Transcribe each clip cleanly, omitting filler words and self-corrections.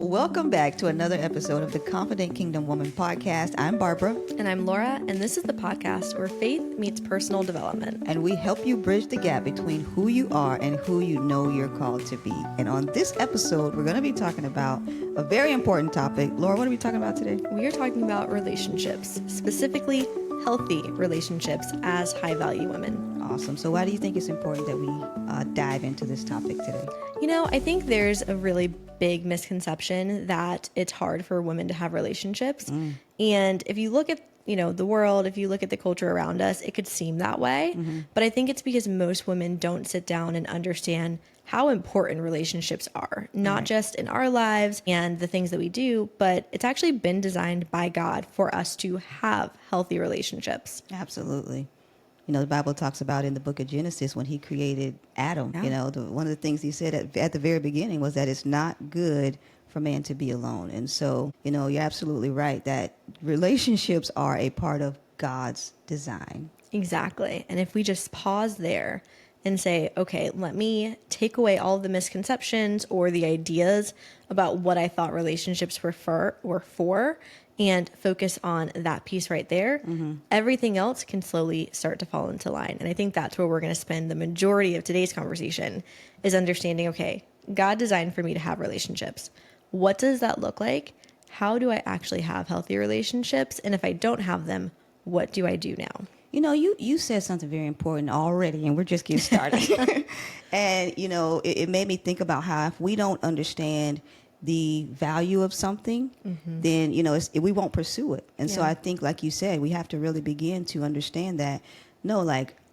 Welcome back to another episode of the Confident Kingdom Woman podcast. I'm Barbara. And I'm Laura, and this is the podcast where faith meets personal development. And we help you bridge the gap between who you are and who you know you're called to be. And on this episode, we're going to be talking about a very important topic. Laura, what are we talking about today? We are talking about relationships, specifically healthy relationships as high-value women. Awesome. So why do you think it's important that we dive into this topic today? You know, I think there's a really big misconception that it's hard for women to have relationships. And if you look at, the world, if you look at the culture around us, it could seem that way. But I think it's because most women don't sit down and understand how important relationships are, not just in our lives and the things that we do, but it's actually been designed by God for us to have healthy relationships. Absolutely. The Bible talks about in the book of Genesis when he created Adam, one of the things he said at the very beginning was that it's not good for man to be alone. And so, you're absolutely right that relationships are a part of God's design. Exactly. And if we just pause there and say, okay, let me take away all of the misconceptions or the ideas about what I thought relationships were for, and focus on that piece right there, everything else can slowly start to fall into line. And I think that's where we're going to spend the majority of today's conversation is understanding, okay, God designed for me to have relationships. What does that look like? How do I actually have healthy relationships? And if I don't have them, what do I do now? You said something very important already, and we're just getting started. And, it made me think about how if we don't understand the value of something, then, we won't pursue it. And so I think, like you said, we have to really begin to understand that,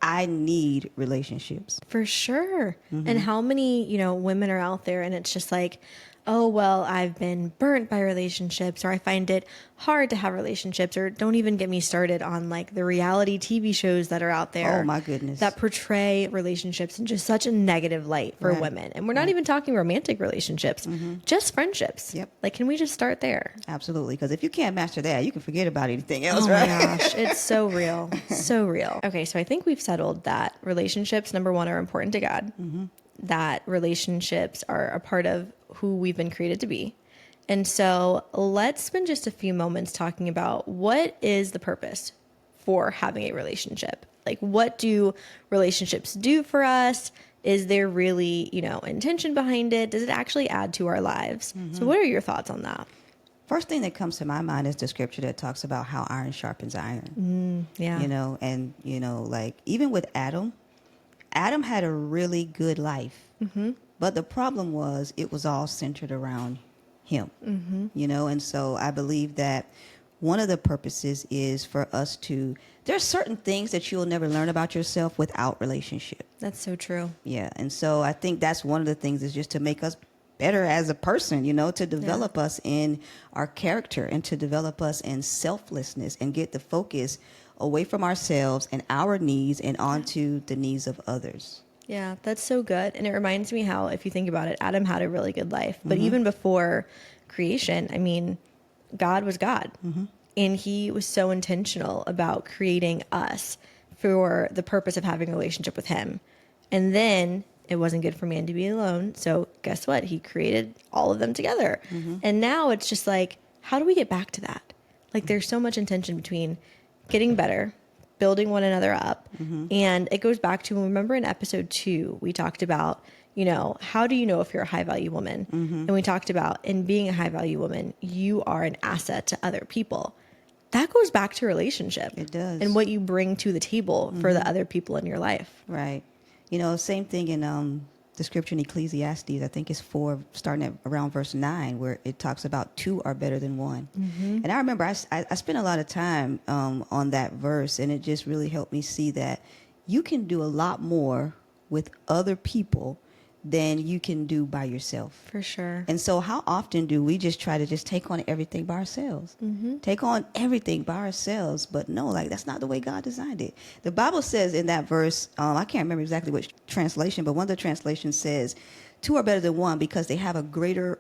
I need relationships. For sure. And how many, women are out there and it's just like, oh, well, I've been burnt by relationships, or I find it hard to have relationships, or don't even get me started on like the reality TV shows that are out there. Oh, my goodness. That portray relationships in just such a negative light for women. And we're not even talking romantic relationships, just friendships. Yep. Like, can we just start there? Absolutely. Because if you can't master that, you can forget about anything else, oh right? Oh my gosh. It's so real. So real. Okay. So I think we've settled that relationships, number one, are important to God. That relationships are a part of who we've been created to be. And so let's spend just a few moments talking about what is the purpose for having a relationship? Like, what do relationships do for us? Is there really, intention behind it? Does it actually add to our lives? So what are your thoughts on that? First thing that comes to my mind is the scripture that talks about how iron sharpens iron. Like even with Adam had a really good life. But the problem was it was all centered around him, and so I believe that one of the purposes is for us to, there's certain things that you'll never learn about yourself without relationship. That's so true. Yeah. And so I think that's one of the things is just to make us better as a person, to develop us in our character and to develop us in selflessness and get the focus away from ourselves and our needs and onto the needs of others. Yeah, that's so good. And it reminds me how, if you think about it, Adam had a really good life. But even before creation, God was God. And he was so intentional about creating us for the purpose of having a relationship with him. And then it wasn't good for man to be alone. So guess what? He created all of them together. And now it's just like, how do we get back to that? Like, there's so much intention between getting better, building one another up. And it goes back to, remember in episode 2, we talked about, how do you know if you're a high value woman? And we talked about, in being a high value woman, you are an asset to other people. That goes back to relationship. It does. And what you bring to the table for the other people in your life. Right. Same thing in the scripture in Ecclesiastes, I think it's 4, starting at around verse 9, where it talks about 2 are better than 1. And I remember I spent a lot of time on that verse, and it just really helped me see that you can do a lot more with other people than you can do by yourself. For sure. And so how often do we just try to just take on everything by ourselves? Take on everything by ourselves. But no, that's not the way God designed it. The Bible says in that verse, I can't remember exactly which translation, but one of the translations says, 2 are better than 1 because they have a greater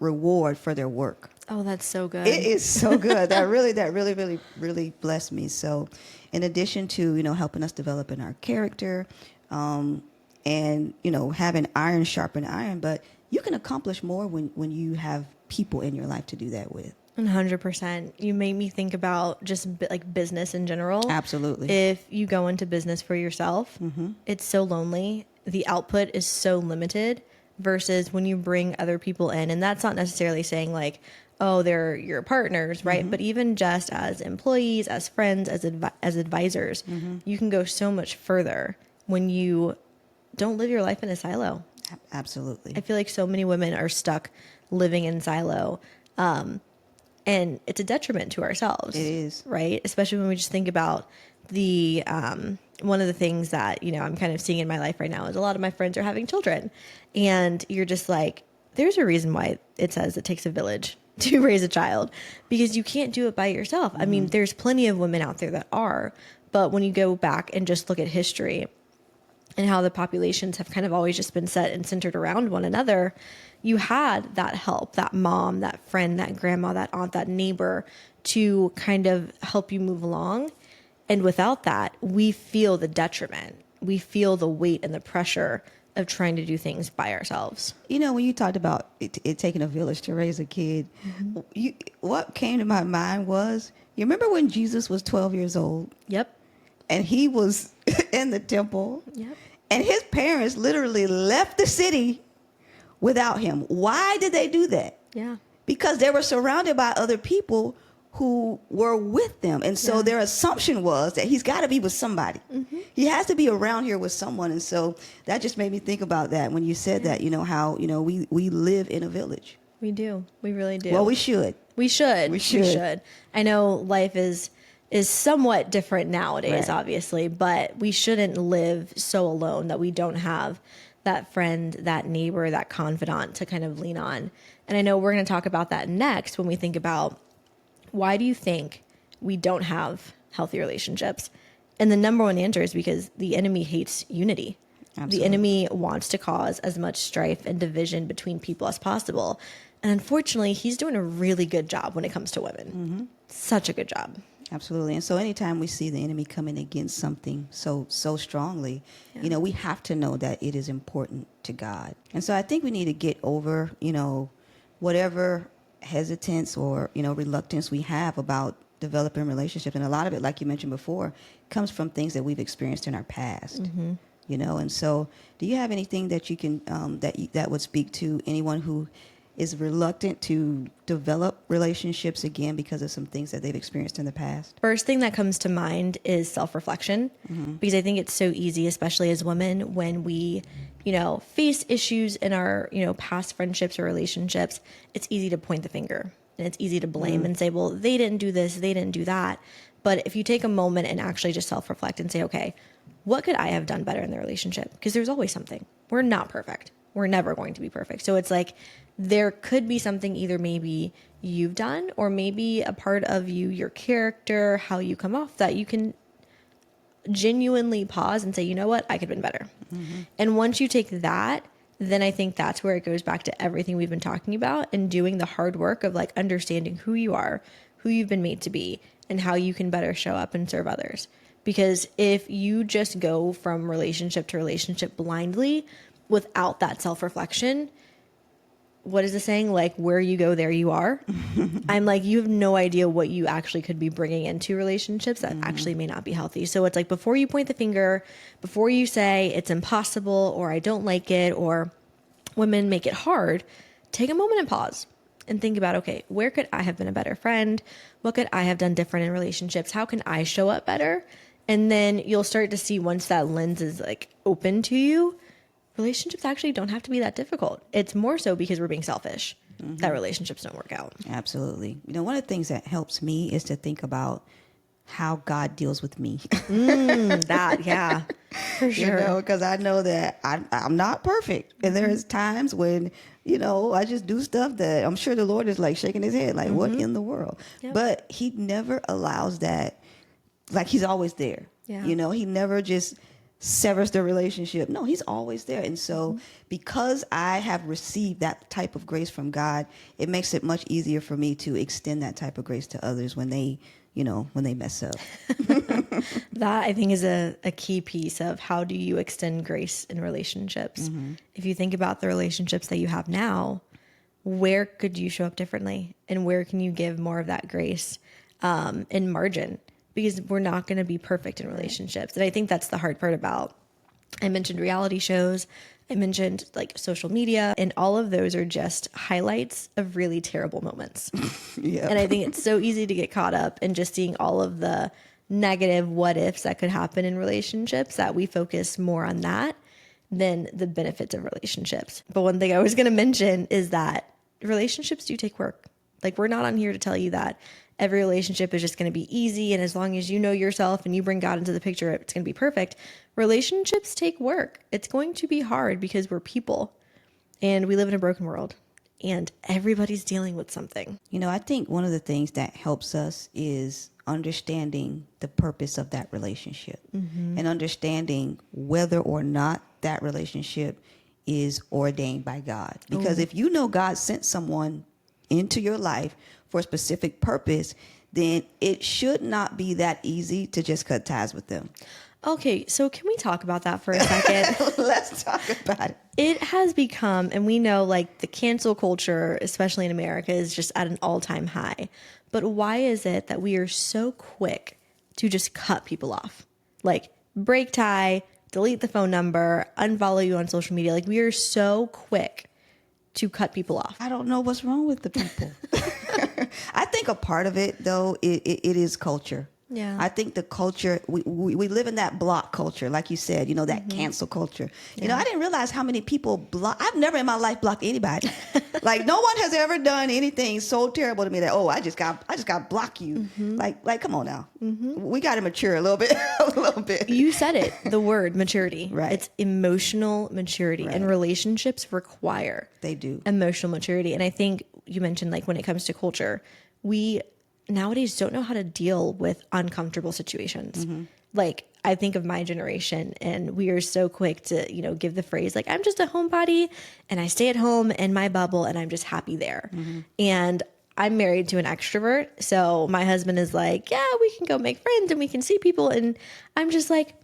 reward for their work. Oh, that's so good. It is so good. That really blessed me. So in addition to, helping us develop in our character, and, having iron sharpen iron, but you can accomplish more when you have people in your life to do that with. 100%. You made me think about just like business in general. Absolutely. If you go into business for yourself, it's so lonely. The output is so limited versus when you bring other people in. And that's not necessarily saying like, oh, they're your partners, right? But even just as employees, as friends, as advisors, you can go so much further when you don't live your life in a silo. Absolutely. I feel like so many women are stuck living in silo. And it's a detriment to ourselves. It is. Right? Especially when we just think about the, one of the things that, you know, I'm kind of seeing in my life right now is a lot of my friends are having children. And you're just like, there's a reason why it says it takes a village to raise a child, because you can't do it by yourself. I mean, there's plenty of women out there that are, but when you go back and just look at history and how the populations have kind of always just been set and centered around one another, you had that help, that mom, that friend, that grandma, that aunt, that neighbor to kind of help you move along. And without that, we feel the detriment. We feel the weight and the pressure of trying to do things by ourselves. You know, when you talked about it taking a village to raise a kid, what came to my mind was, you remember when Jesus was 12 years old? Yep. And he was in the temple? Yep. And his parents literally left the city without him. Why did they do that? Yeah. Because they were surrounded by other people who were with them. And so their assumption was that he's got to be with somebody. He has to be around here with someone. And so that just made me think about that when you said that, you know, how, you know, we live in a village. We do. We really do. Well, we should. We should. I know life is somewhat different nowadays, obviously, but we shouldn't live so alone that we don't have that friend, that neighbor, that confidant to kind of lean on. And I know we're going to talk about that next when we think about, why do you think we don't have healthy relationships? And the number one answer is because the enemy hates unity. Absolutely. The enemy wants to cause as much strife and division between people as possible. And unfortunately, he's doing a really good job when it comes to women. Such a good job. Absolutely. And so anytime we see the enemy coming against something so strongly, you know, we have to know that it is important to God. And so I think we need to get over, you know, whatever hesitance or, you know, reluctance we have about developing relationships. And a lot of it, like you mentioned before, comes from things that we've experienced in our past. You know, and so do you have anything that you can, that would speak to anyone who is reluctant to develop relationships again because of some things that they've experienced in the past? First thing that comes to mind is self-reflection, because I think it's so easy, especially as women, when we, you know, face issues in our, you know, past friendships or relationships, it's easy to point the finger and it's easy to blame and say, well, they didn't do this, they didn't do that. But if you take a moment and actually just self-reflect and say, okay, what could I have done better in the relationship? Because there's always something. We're not perfect. We're never going to be perfect. So it's like, there could be something either maybe you've done or maybe a part of you, your character, how you come off, that you can genuinely pause and say, you know what, I could have been better. And once you take that, then I think that's where it goes back to everything we've been talking about and doing the hard work of like understanding who you are, who you've been made to be, and how you can better show up and serve others. Because if you just go from relationship to relationship blindly without that self-reflection, what is the saying? Like, where you go, there you are. I'm like, you have no idea what you actually could be bringing into relationships that actually may not be healthy. So it's like, before you point the finger, before you say it's impossible or I don't like it or women make it hard, take a moment and pause and think about, okay, where could I have been a better friend? What could I have done different in relationships? How can I show up better? And then you'll start to see, once that lens is like open to you, relationships actually don't have to be that difficult. It's more so because we're being selfish that relationships don't work out. Absolutely. You know, one of the things that helps me is to think about how God deals with me. That, yeah, for sure. You know, because I know that I'm not perfect. And there's times when, you know, I just do stuff that I'm sure the Lord is like shaking his head, like, what in the world? Yep. But he never allows that. Like, he's always there. Yeah. You know, he never just severs the relationship. No, he's always there. And so because I have received that type of grace from God, it makes it much easier for me to extend that type of grace to others when they, when they mess up. That I think is a key piece of how do you extend grace in relationships. If you think about the relationships that you have now, where could you show up differently, and where can you give more of that grace in margin? Because we're not going to be perfect in relationships. And I think that's the hard part about, I mentioned reality shows, I mentioned like social media, and all of those are just highlights of really terrible moments. Yeah. And I think it's so easy to get caught up in just seeing all of the negative what ifs that could happen in relationships, that we focus more on that than the benefits of relationships. But one thing I was going to mention is that relationships do take work. Like, we're not on here to tell you that every relationship is just going to be easy, and as long as you know yourself and you bring God into the picture, it's going to be perfect. Relationships take work. It's going to be hard because we're people and we live in a broken world, and everybody's dealing with something. I think one of the things that helps us is understanding the purpose of that relationship, and understanding whether or not that relationship is ordained by God. Because if you know God sent someone into your life for a specific purpose, then it should not be that easy to just cut ties with them. Okay, so can we talk about that for a second? Let's talk about it. It has become, and we know like the cancel culture, especially in America, is just at an all-time high. But why is it that we are so quick to just cut people off? Like, break tie, delete the phone number, unfollow you on social media. Like, we are so quick to cut people off. I don't know what's wrong with the people. I think a part of it, though, it is culture. Yeah. I think the culture, we live in that block culture, like you said, that cancel culture. I didn't realize how many people block. I've never in my life blocked anybody. Like, no one has ever done anything so terrible to me that, I just got to block you. Like, come on now. We got to mature a little bit. You said it, the word maturity. Right. It's emotional maturity, Right. and relationships require They do. emotional maturity. And I think you mentioned, like, when it comes to culture, we nowadays don't know how to deal with uncomfortable situations. Like, I think of my generation, and we are so quick to, give the phrase, like, I'm just a homebody and I stay at home in my bubble and I'm just happy there. And I'm married to an extrovert. So my husband is like, yeah, we can go make friends and we can see people. And I'm just like,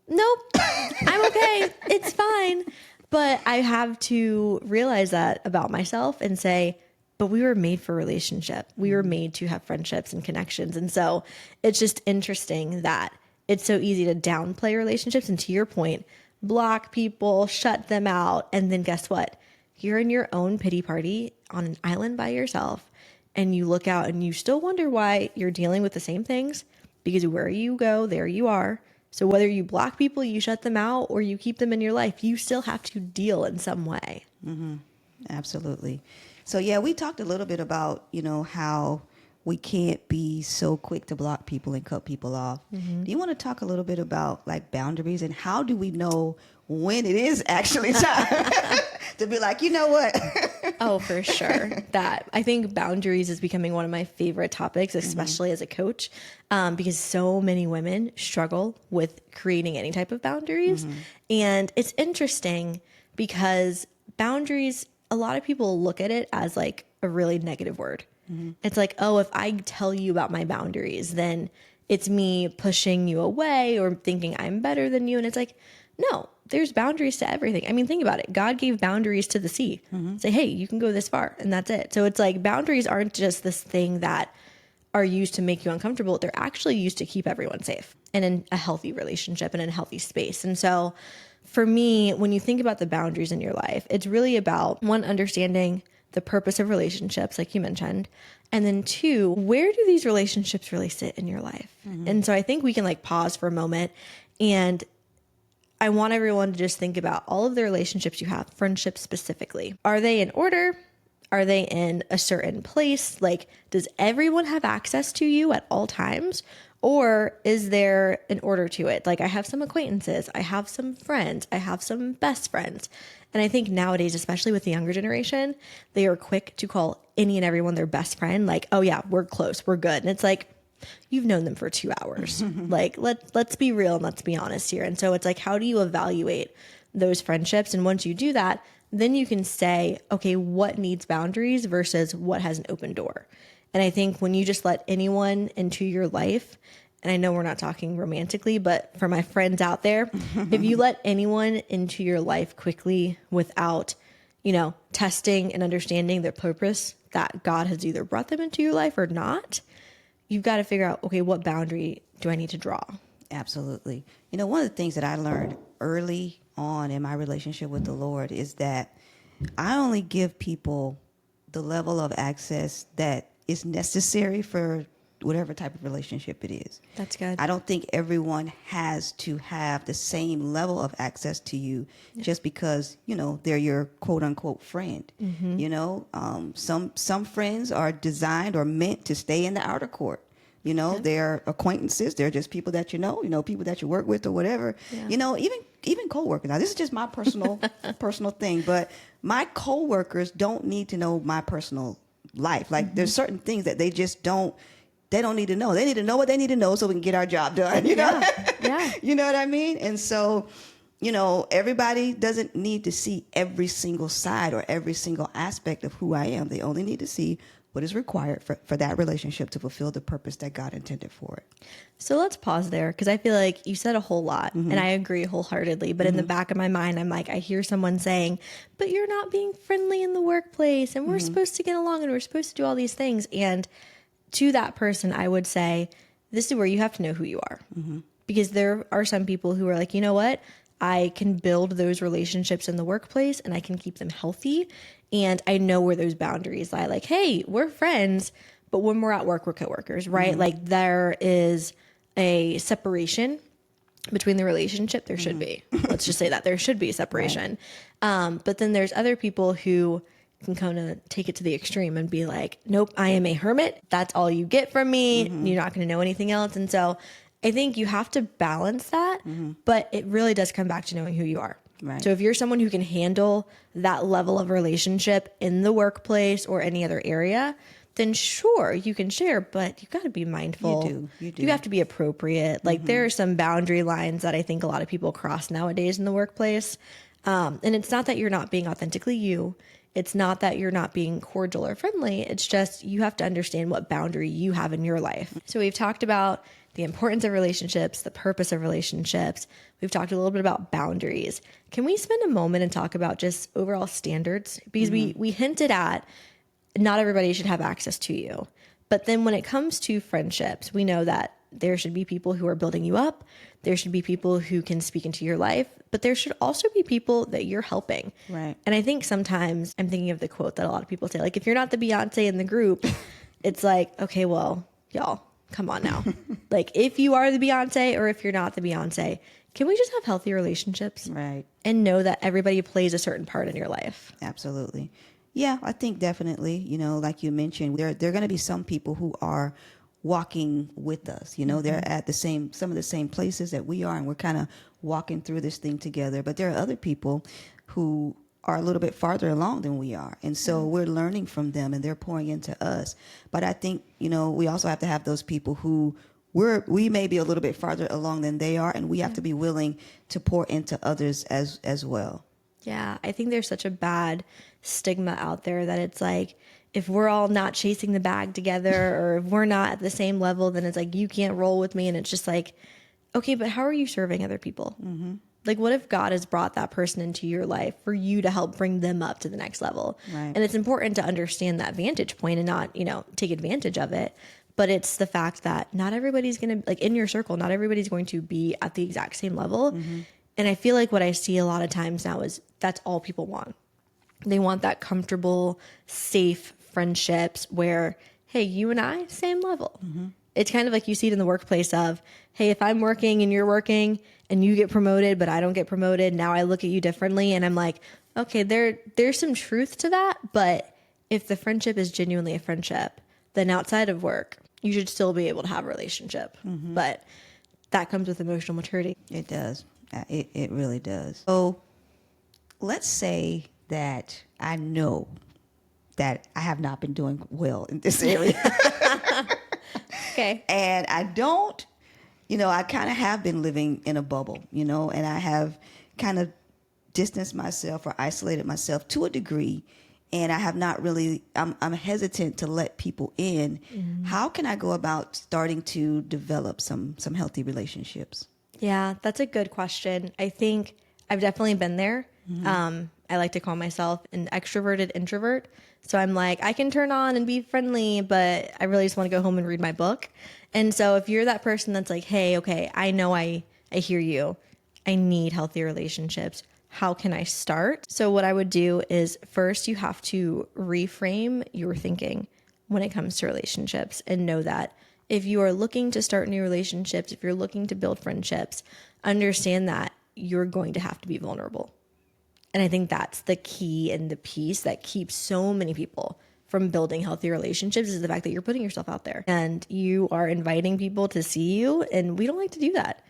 nope, I'm okay. It's fine. But I have to realize that about myself and say, but we were made for relationship. We were made to have friendships and connections. And so it's just interesting that it's so easy to downplay relationships. And to your point, block people, shut them out. And then guess what? You're in your own pity party on an island by yourself. And you look out and you still wonder why you're dealing with the same things, because where you go, there you are. So whether you block people, you shut them out, or you keep them in your life, you still have to deal in some way. Absolutely. So, yeah, we talked a little bit about, how we can't be so quick to block people and cut people off. Do you want to talk a little bit about, like, boundaries, and how do we know when it is actually time to be like, you know what? Oh, for sure. That, I think boundaries is becoming one of my favorite topics, especially as a coach, because so many women struggle with creating any type of boundaries. And it's interesting because boundaries, a lot of people look at it as like a really negative word. It's like, oh, if I tell you about my boundaries, then it's me pushing you away or thinking I'm better than you. And it's like, no, there's boundaries to everything. I mean, think about it. God gave boundaries to the sea. Say, hey, you can go this far, and that's it. So it's like boundaries aren't just this thing that are used to make you uncomfortable. They're actually used to keep everyone safe and in a healthy relationship and in a healthy space. And so for me, when you think about the boundaries in your life, it's really about, one, understanding the purpose of relationships, like you mentioned, and then two, where do these relationships really sit in your life? And so I think we can like pause for a moment, and I want everyone to just think about all of the relationships you have, friendships specifically. Are they in order? Are they in a certain place? Like, does everyone have access to you at all times? Or is there an order to it? Like, I have some acquaintances, I have some friends, I have some best friends. And I think nowadays, especially with the younger generation, they are quick to call any and everyone their best friend. Like, oh yeah, we're close, we're good. And it's like, you've known them for 2 hours. Like, let's be real and let's be honest here. And so it's like, how do you evaluate those friendships? And once you do that, then you can say, okay, what needs boundaries versus what has an open door. And I think when you just let anyone into your life, and I know we're not talking romantically, but for my friends out there, if you let anyone into your life quickly without, testing and understanding their purpose that God has either brought them into your life or not, you've got to figure out, okay, what boundary do I need to draw? Absolutely. One of the things that I learned early on in my relationship with the Lord is that I only give people the level of access that is necessary for whatever type of relationship it is. That's good. I don't think everyone has to have the same level of access to you just because, they're your quote unquote friend. Some friends are designed or meant to stay in the outer court. They're acquaintances. They're just people that people that you work with or whatever. Yeah. Even coworkers. Now, this is just my personal thing, but my coworkers don't need to know my personal life. Like, there's certain things that they just don't. They don't need to know. They need to know what they need to know so we can get our job done. Yeah. You know what I mean? And so, everybody doesn't need to see every single side or every single aspect of who I am. They only need to see what is required for that relationship to fulfill the purpose that God intended for it. So let's pause there, because I feel like you said a whole lot, and I agree wholeheartedly. But in the back of my mind, I'm like, I hear someone saying, but you're not being friendly in the workplace, and we're supposed to get along, and we're supposed to do all these things. And to that person, I would say, this is where you have to know who you are. Because there are some people who are like, you know what? I can build those relationships in the workplace and I can keep them healthy. And I know where those boundaries lie. Like, hey, we're friends, but when we're at work, we're coworkers, right? Like, there is a separation between the relationship. There should be. Let's just say that there should be a separation. Right. But then there's other people who can kind of take it to the extreme and be like, nope, I am a hermit. That's all you get from me. You're not going to know anything else. And so I think you have to balance that, but it really does come back to knowing who you are. Right. So if you're someone who can handle that level of relationship in the workplace or any other area, then sure, you can share, but you got to be mindful. You do. You have to be appropriate. Like, there are some boundary lines that I think a lot of people cross nowadays in the workplace. And it's not that you're not being authentically you. It's not that you're not being cordial or friendly. It's just you have to understand what boundary you have in your life. So we've talked about the importance of relationships, the purpose of relationships. We've talked a little bit about boundaries. Can we spend a moment and talk about just overall standards? Because we hinted at not everybody should have access to you. But then when it comes to friendships, we know that there should be people who are building you up. There should be people who can speak into your life, but there should also be people that you're helping. Right. And I think sometimes I'm thinking of the quote that a lot of people say, like, if you're not the Beyonce in the group, it's like, okay, well, y'all, come on now. Like, if you are the Beyonce or if you're not the Beyonce, can we just have healthy relationships? Right. And know that everybody plays a certain part in your life? Absolutely. Yeah, I think definitely, like you mentioned, there are going to be some people who are walking with us. They're at some of the same places that we are, and we're kind of walking through this thing together. But there are other people who are a little bit farther along than we are. And so we're learning from them and they're pouring into us. But I think, we also have to have those people who we may be a little bit farther along than they are, and we have to be willing to pour into others as well. Yeah, I think there's such a bad stigma out there that it's like, if we're all not chasing the bag together or if we're not at the same level, then it's like, you can't roll with me. And it's just like, okay, but how are you serving other people? Like, what if God has brought that person into your life for you to help bring them up to the next level? Right. And it's important to understand that vantage point and not, take advantage of it. But it's the fact that not everybody's going to, like, in your circle, not everybody's going to be at the exact same level. And I feel like what I see a lot of times now is that's all people want. They want that comfortable, safe friendships where, hey, you and I, same level. It's kind of like you see it in the workplace of, hey, if I'm working and you're working and you get promoted, but I don't get promoted, now I look at you differently. And I'm like, okay, there's some truth to that. But if the friendship is genuinely a friendship, then outside of work, you should still be able to have a relationship. But that comes with emotional maturity. It does. It really does. So let's say that I know that I have not been doing well in this area. Okay. And I don't, I kind of have been living in a bubble, and I have kind of distanced myself or isolated myself to a degree, and I have not really, I'm hesitant to let people in. How can I go about starting to develop some healthy relationships? Yeah, that's a good question. I think I've definitely been there. I like to call myself an extroverted introvert. So I'm like, I can turn on and be friendly, but I really just want to go home and read my book. And so if you're that person that's like, hey, okay, I know I hear you. I need healthy relationships. How can I start? So what I would do is first you have to reframe your thinking when it comes to relationships and know that if you are looking to start new relationships, if you're looking to build friendships, understand that you're going to have to be vulnerable. And I think that's the key and the piece that keeps so many people from building healthy relationships is the fact that you're putting yourself out there and you are inviting people to see you. And we don't like to do that.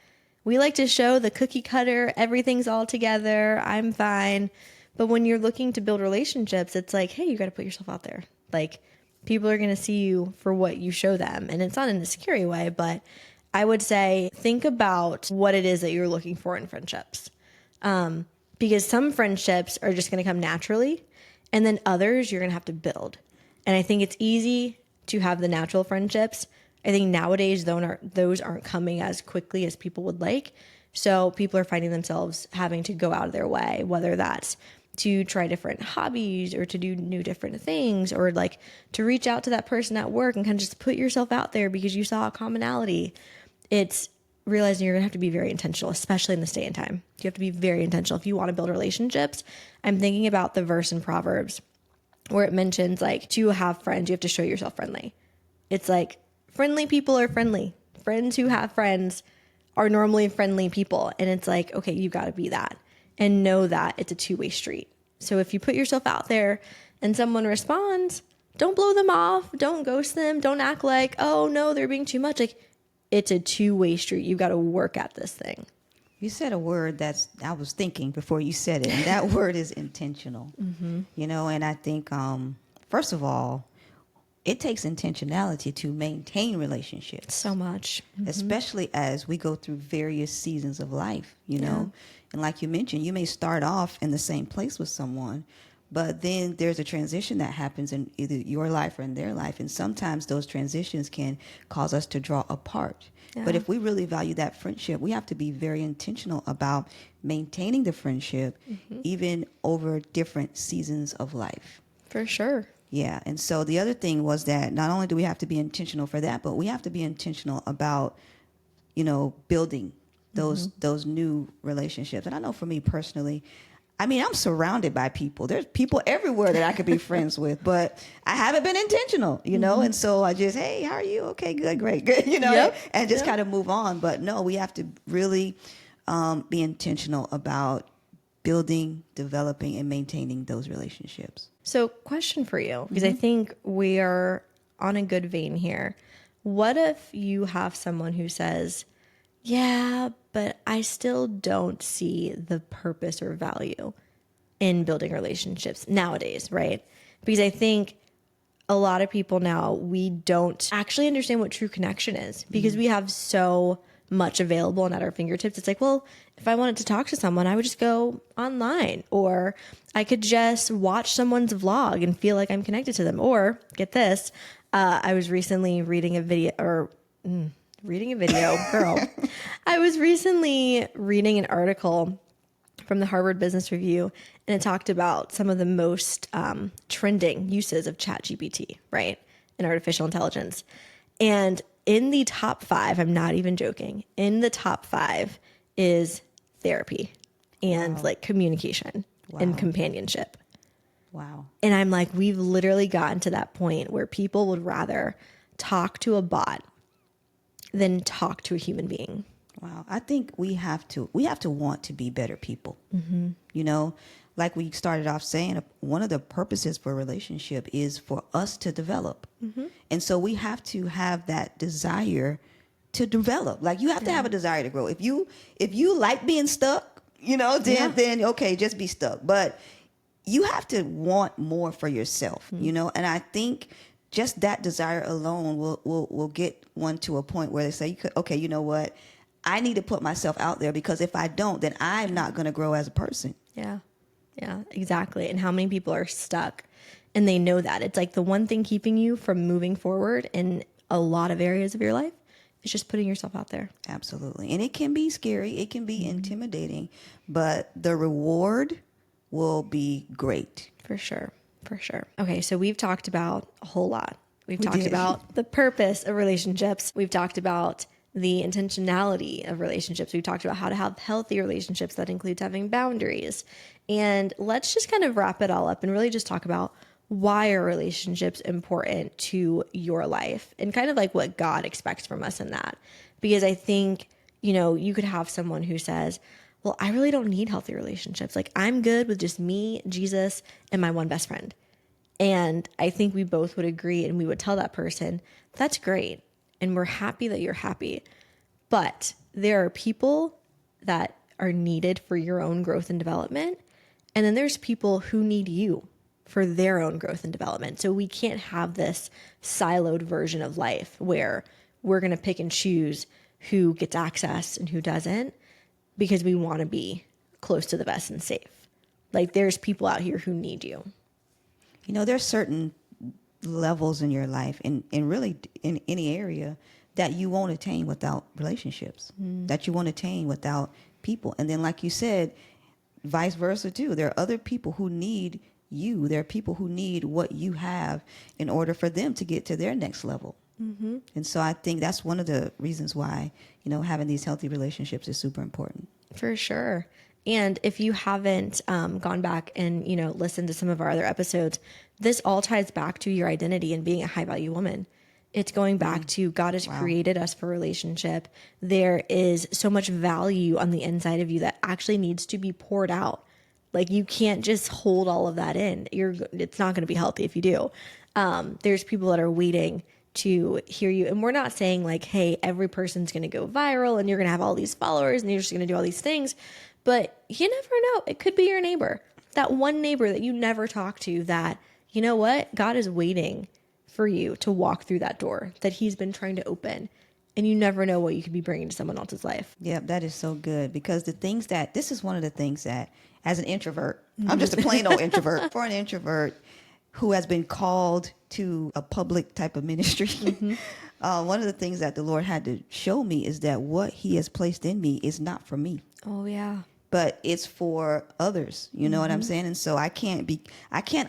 We like to show the cookie cutter, everything's all together, I'm fine. But when you're looking to build relationships, it's like, hey, you got to put yourself out there. Like, people are going to see you for what you show them. And it's not in a scary way, but I would say think about what it is that you're looking for in friendships. Because some friendships are just going to come naturally, and then others you're going to have to build. And I think it's easy to have the natural friendships. I think nowadays those aren't coming as quickly as people would like. So people are finding themselves having to go out of their way, whether that's to try different hobbies or to do new different things, or like to reach out to that person at work and kind of just put yourself out there because you saw a commonality. It's realizing you're going to have to be very intentional, especially in this day and time. You have to be very intentional if you want to build relationships. I'm thinking about the verse in Proverbs where it mentions like to have friends, you have to show yourself friendly. It's like friendly people are friendly. Friends who have friends are normally friendly people. And it's like, okay, you got to be that and know that it's a two-way street. So if you put yourself out there and someone responds, don't blow them off. Don't ghost them. Don't act like, oh no, they're being too much. Like, it's a two-way street. You've got to work at this thing. You said a word I was thinking before you said it, and that word is intentional. You know, and I think, first of all, it takes intentionality to maintain relationships. So much. Especially as we go through various seasons of life, you know. And like you mentioned, you may start off in the same place with someone, but then there's a transition that happens in either your life or in their life. And sometimes those transitions can cause us to draw apart. Yeah. But if we really value that friendship, we have to be very intentional about maintaining the friendship, even over different seasons of life. For sure. Yeah. And so the other thing was that not only do we have to be intentional for that, but we have to be intentional about, you know, building those new relationships. And I know for me personally, I mean, I'm surrounded by people. There's people everywhere that I could be friends with, but I haven't been intentional, you know? And so I just, hey, how are you? Okay, good, great, good, you know, and just kind of move on. But no, we have to really be intentional about building, developing, and maintaining those relationships. So question for you, because I think we are on a good vein here. What if you have someone who says, yeah, but I still don't see the purpose or value in building relationships nowadays, right? Because I think a lot of people now, we don't actually understand what true connection is because we have so much available and at our fingertips. It's like, well, if I wanted to talk to someone, I would just go online, or I could just watch someone's vlog and feel like I'm connected to them. Or get this, I was recently reading a video, girl. I was recently reading an article from the Harvard Business Review, and it talked about some of the most trending uses of ChatGPT, right, and artificial intelligence. And in the top 5, I'm not even joking, in the top 5 is therapy and like communication and companionship. Wow. And I'm like, we've literally gotten to that point where people would rather talk to a bot than talk to a human being. Wow. I think we have to want to be better people. You know, like we started off saying, one of the purposes for a relationship is for us to develop. And so we have to have that desire to develop. Like you have to have a desire to grow. If you like being stuck, you know, then okay, just be stuck. But you have to want more for yourself, you know, and I think just that desire alone will get one to a point where they say, okay, you know what? I need to put myself out there, because if I don't, then I'm not going to grow as a person. Yeah. Yeah, exactly. And how many people are stuck and they know that it's like the one thing keeping you from moving forward in a lot of areas of your life is just putting yourself out there. Absolutely. And it can be scary. It can be intimidating, but the reward will be great. For sure. For sure. Okay. So we've talked about a whole lot. We've talked did. about the purpose of relationships. We've talked about the intentionality of relationships. We've talked about how to have healthy relationships that includes having boundaries. And let's just kind of wrap it all up and really just talk about why are relationships important to your life and kind of like what God expects from us in that. Because I think, you could have someone who says, well, I really don't need healthy relationships. Like I'm good with just me, Jesus, and my one best friend. And I think we both would agree and we would tell that person, that's great. And we're happy that you're happy. But there are people that are needed for your own growth and development. And then there's people who need you for their own growth and development. So we can't have this siloed version of life where we're going to pick and choose who gets access and who doesn't because we want to be close to the best and safe. Like there's people out here who need you. There's certain levels in your life and really in any area that you won't attain without relationships, that you won't attain without people. And then, like you said, vice versa too. There are other people who need you. There are people who need what you have in order for them to get to their next level. Mm-hmm. And so I think that's one of the reasons why, having these healthy relationships is super important. For sure. And if you haven't gone back and, listened to some of our other episodes, this all ties back to your identity and being a high value woman. It's going back to God has created us for relationship. There is so much value on the inside of you that actually needs to be poured out. Like you can't just hold all of that in. It's not going to be healthy if you do. There's people that are waiting to hear you. And we're not saying like, hey, every person's going to go viral and you're going to have all these followers and you're just going to do all these things. But you never know. It could be your neighbor, that one neighbor that you never talk to that, you know what? God is waiting for you to walk through that door that he's been trying to open. And you never know what you could be bringing to someone else's life. Yeah, that is so good because this is one of the things that as an introvert, I'm just a plain old introvert. For an introvert who has been called to a public type of ministry, one of the things that the Lord had to show me is that what he has placed in me is not for me. Oh, yeah. But it's for others. You know what I'm saying? And so I can't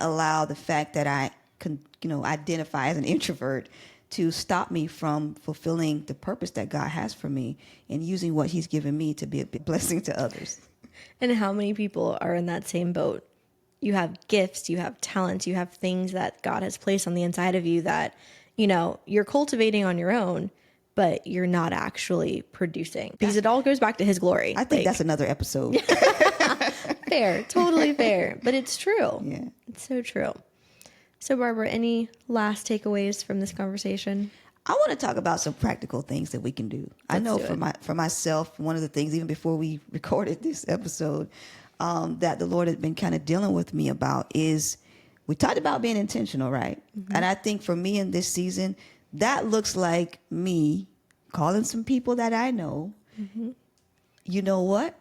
allow the fact that I can, identify as an introvert to stop me from fulfilling the purpose that God has for me and using what he's given me to be a blessing to others. And how many people are in that same boat? You have gifts, you have talents, you have things that God has placed on the inside of you that, you're cultivating on your own, but you're not actually producing because it all goes back to his glory. I think that's another episode. Fair, totally fair, but it's true. Yeah. It's so true. So Barbara, any last takeaways from this conversation? I want to talk about some practical things that we can do. I know for myself, one of the things, even before we recorded this episode, that the Lord has been kind of dealing with me about is we talked about being intentional, right? Mm-hmm. And I think for me in this season, that looks like me calling some people that I know. Mm-hmm. You know what?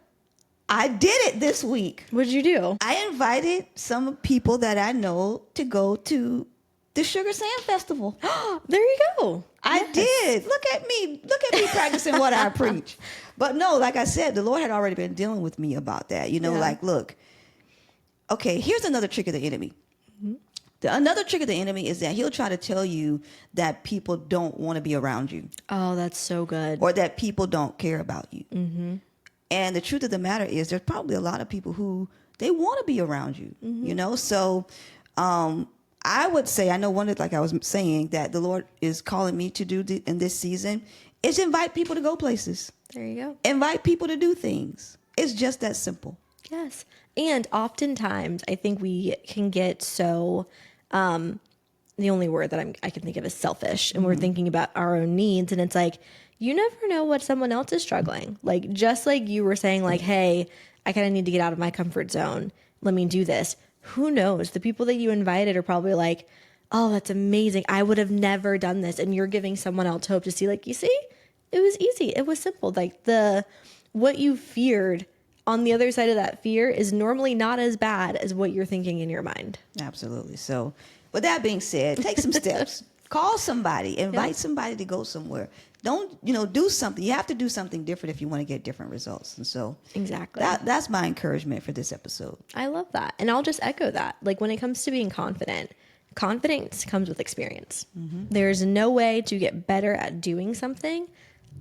I did it this week. What did you do? I invited some people that I know to go to the Sugar Sand Festival. There you go. I did. Look at me practicing what I preach. But no, like I said, the Lord had already been dealing with me about that. Like, look, okay, here's another trick of the enemy. Mm-hmm. Another trick of the enemy is that he'll try to tell you that people don't want to be around you. Oh, that's so good. Or that people don't care about you. Mm-hmm. And the truth of the matter is there's probably a lot of people who they want to be around you, So I would say, I know like I was saying, that the Lord is calling me to do in this season is invite people to go places. There you go. Invite people to do things. It's just that simple. Yes. And oftentimes I think we can get so, the only word that I can think of is selfish. And we're thinking about our own needs. And it's like, you never know what someone else is struggling. Like, just like you were saying, like, hey, I kind of need to get out of my comfort zone. Let me do this. Who knows? The people that you invited are probably like, oh, that's amazing. I would have never done this. And you're giving someone else hope to see, like, you see, it was easy. It was simple. Like what you feared on the other side of that fear is normally not as bad as what you're thinking in your mind. Absolutely. So with that being said, take some steps. Call somebody, invite somebody to go somewhere. Don't, do something. You have to do something different if you want to get different results. And so exactly, that's my encouragement for this episode. I love that. And I'll just echo that. Like when it comes to being confident, confidence comes with experience. Mm-hmm. There's no way to get better at doing something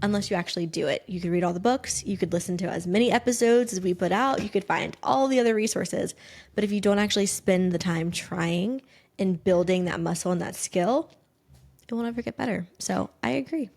unless you actually do it. You could read all the books. You could listen to as many episodes as we put out. You could find all the other resources. But if you don't actually spend the time trying and building that muscle and that skill, it will never get better. So I agree.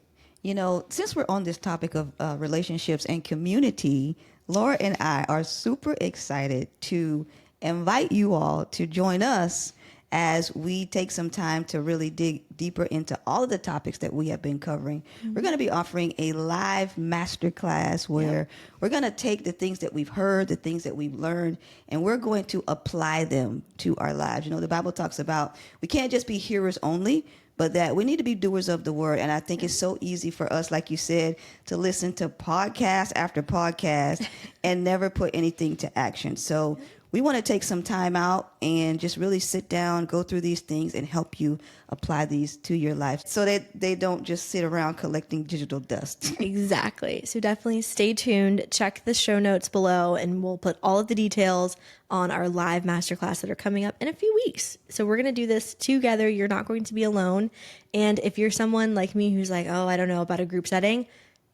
Since we're on this topic of relationships and community, Laura and I are super excited to invite you all to join us as we take some time to really dig deeper into all of the topics that we have been covering. Mm-hmm. We're going to be offering a live masterclass where we're going to take the things that we've heard, the things that we've learned, and we're going to apply them to our lives. The Bible talks about we can't just be hearers only, but that we need to be doers of the word. And I think it's so easy for us, like you said, to listen to podcast after podcast and never put anything to action. So we want to take some time out and just really sit down, go through these things, and help you apply these to your life so that they don't just sit around collecting digital dust. Exactly. So definitely stay tuned. Check the show notes below, and we'll put all of the details on our live masterclass that are coming up in a few weeks. So we're going to do this together. You're not going to be alone. And if you're someone like me who's like, oh, I don't know about a group setting,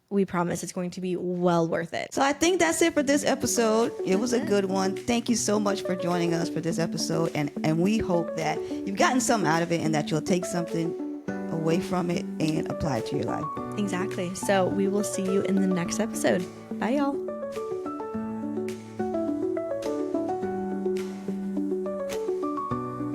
we promise it's going to be well worth it. So I think that's it for this episode. It was a good one. Thank you so much for joining us for this episode. And we hope that you've gotten something out of it and that you'll take something away from it and apply it to your life. Exactly. So we will see you in the next episode. Bye, y'all.